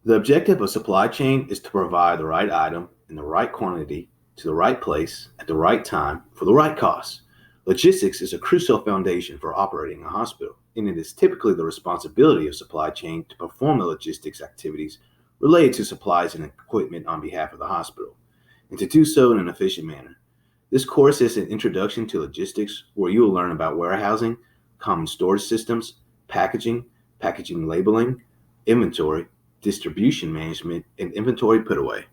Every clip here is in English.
The objective of supply chain is to provide the right item in the right quantity to the right place at the right time for the right cost. Logistics is a crucial foundation for operating a hospital, and it is typically the responsibility of supply chain to perform the logistics activities related to supplies and equipment on behalf of the hospital, and to do so in an efficient manner. This course is an introduction to logistics where you will learn about warehousing, common storage systems, packaging, packaging labeling, inventory, distribution management, and inventory put away.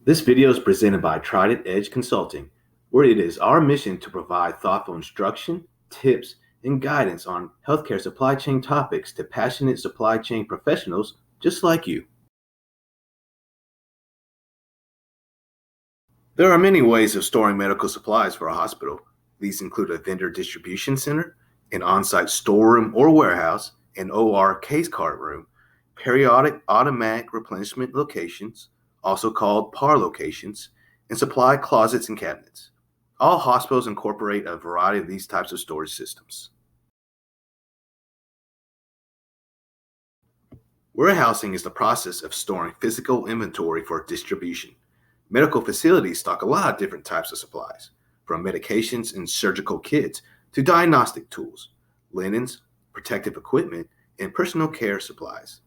This video is presented by Trident Edge Consulting, where it is our mission to provide thoughtful instruction, tips, and guidance on healthcare supply chain topics to passionate supply chain professionals just like you. There are many ways of storing medical supplies for a hospital. These include a vendor distribution center, an on site storeroom or warehouse, an OR case cart room, periodic automatic replenishment locations, also called PAR locations, and supply closets and cabinets. All hospitals incorporate a variety of these types of storage systems. Warehousing is the process of storing physical inventory for distribution. Medical facilities stock a lot of different types of supplies, from medications and surgical kits to diagnostic tools, linens, protective equipment, and personal care supplies.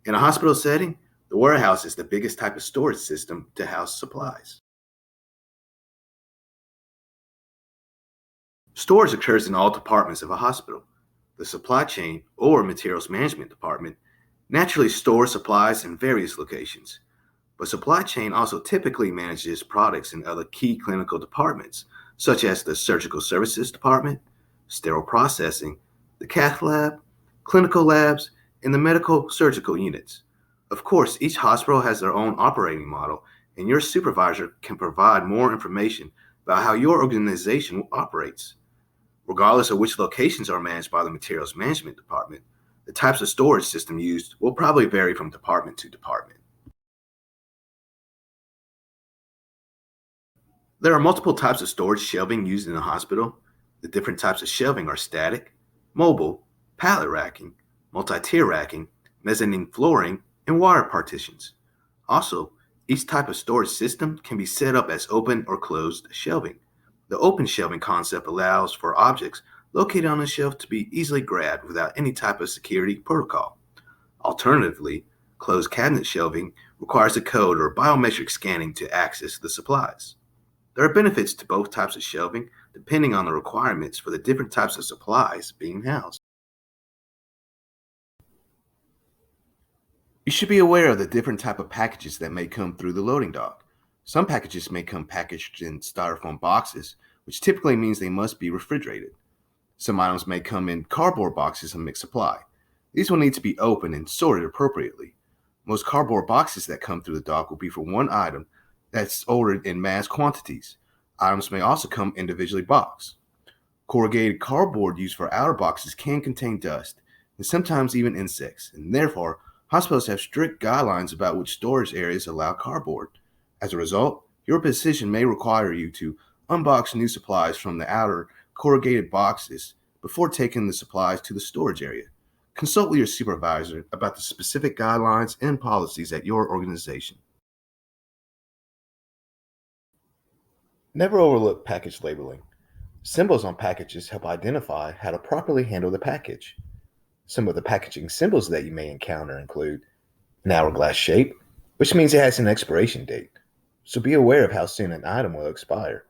In a hospital setting, the warehouse is the biggest type of storage system to house supplies. Storage occurs in all departments of a hospital. The supply chain or materials management department naturally stores supplies in various locations, but supply chain also typically manages products in other key clinical departments, such as the surgical services department, sterile processing, the cath lab, clinical labs, and the medical surgical units. Of course, each hospital has their own operating model, and your supervisor can provide more information about how your organization operates. Regardless of which locations are managed by the materials management department, the types of storage system used will probably vary from department to department. There are multiple types of storage shelving used in a hospital. The different types of shelving are static, mobile, pallet racking, multi-tier racking, mezzanine flooring, and wire partitions. Also, each type of storage system can be set up as open or closed shelving. The open shelving concept allows for objects located on a shelf to be easily grabbed without any type of security protocol. Alternatively, closed cabinet shelving requires a code or biometric scanning to access the supplies. There are benefits to both types of shelving depending on the requirements for the different types of supplies being housed. You should be aware of the different type of packages that may come through the loading dock. Some packages may come packaged in styrofoam boxes, which typically means they must be refrigerated. Some items may come in cardboard boxes and mixed supply. These will need to be opened and sorted appropriately. Most cardboard boxes that come through the dock will be for one item that's ordered in mass quantities. Items may also come individually boxed. Corrugated cardboard used for outer boxes can contain dust and sometimes even insects, and therefore, hospitals have strict guidelines about which storage areas allow cardboard. As a result, your position may require you to unbox new supplies from the outer corrugated boxes before taking the supplies to the storage area. Consult with your supervisor about the specific guidelines and policies at your organization. Never overlook package labeling. Symbols on packages help identify how to properly handle the package. Some of the packaging symbols that you may encounter include an hourglass shape, which means it has an expiration date, so be aware of how soon an item will expire.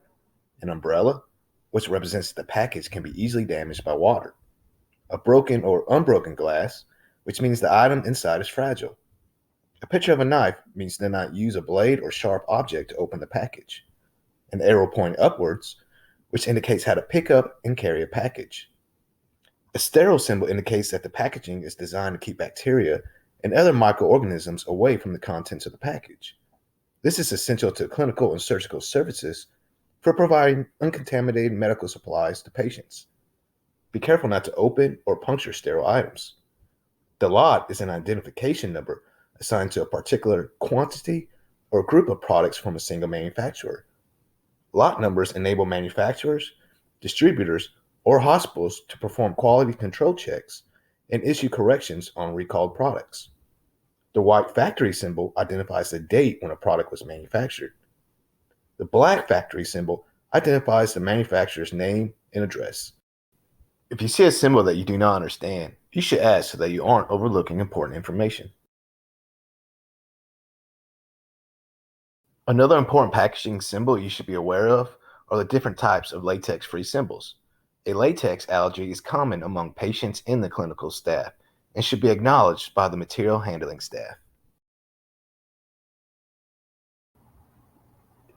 An umbrella, which represents that the package can be easily damaged by water. A broken or unbroken glass, which means the item inside is fragile. A picture of a knife means do not use a blade or sharp object to open the package. An arrow pointing upwards, which indicates how to pick up and carry a package. A sterile symbol indicates that the packaging is designed to keep bacteria and other microorganisms away from the contents of the package. This is essential to clinical and surgical services for providing uncontaminated medical supplies to patients. Be careful not to open or puncture sterile items. The lot is an identification number assigned to a particular quantity or group of products from a single manufacturer. Lot numbers enable manufacturers, distributors, or hospitals to perform quality control checks and issue corrections on recalled products. The white factory symbol identifies the date when a product was manufactured. The black factory symbol identifies the manufacturer's name and address. If you see a symbol that you do not understand, you should ask so that you aren't overlooking important information. Another important packaging symbol you should be aware of are the different types of latex-free symbols. A latex allergy is common among patients and the clinical staff and should be acknowledged by the material handling staff.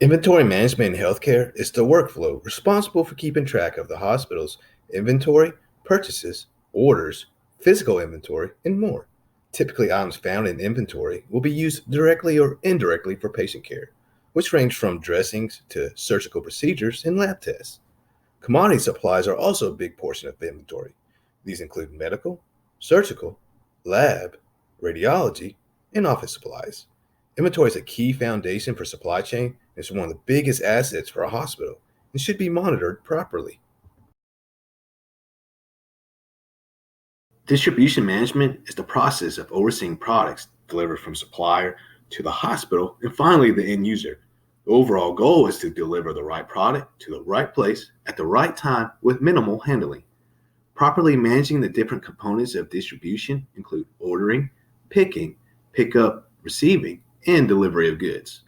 Inventory management in healthcare is the workflow responsible for keeping track of the hospital's inventory, purchases, orders, physical inventory, and more. Typically, items found in inventory will be used directly or indirectly for patient care, which range from dressings to surgical procedures and lab tests. Commodity supplies are also a big portion of inventory. These include medical, surgical, lab, radiology, and office supplies. Inventory is a key foundation for supply chain and is one of the biggest assets for a hospital and should be monitored properly. Distribution management is the process of overseeing products delivered from supplier to the hospital and finally the end user. The overall goal is to deliver the right product to the right place at the right time with minimal handling. Properly managing the different components of distribution include ordering, picking, pickup, receiving, and delivery of goods.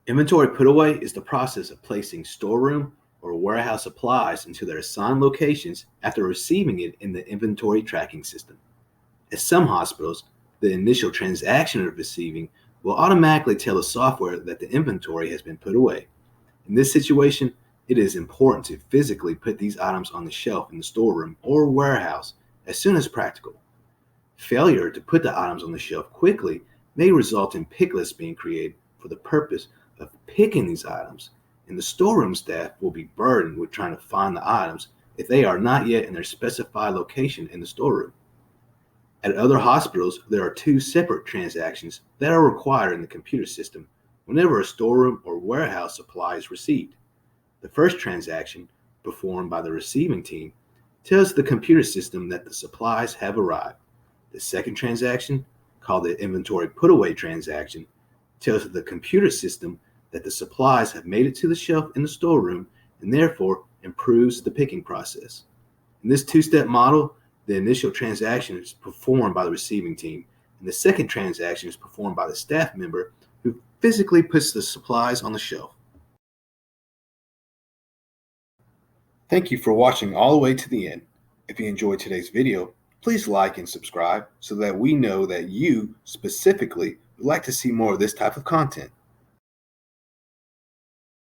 Inventory put away is the process of placing storeroom or warehouse supplies into their assigned locations after receiving it in the inventory tracking system. At some hospitals, the initial transaction of receiving will automatically tell the software that the inventory has been put away. In this situation, it is important to physically put these items on the shelf in the storeroom or warehouse as soon as practical. Failure to put the items on the shelf quickly may result in pick lists being created for the purpose of picking these items, and the storeroom staff will be burdened with trying to find the items if they are not yet in their specified location in the storeroom. At other hospitals, there are two separate transactions that are required in the computer system whenever a storeroom or warehouse supply is received. The first transaction, performed by the receiving team, tells the computer system that the supplies have arrived. The second transaction, called the inventory put away transaction, tells the computer system that the supplies have made it to the shelf in the storeroom and therefore improves the picking process. In this two-step model, the initial transaction is performed by the receiving team, and the second transaction is performed by the staff member who physically puts the supplies on the shelf. Thank you for watching all the way to the end. If you enjoyed today's video, please like and subscribe so that we know that you specifically would like to see more of this type of content.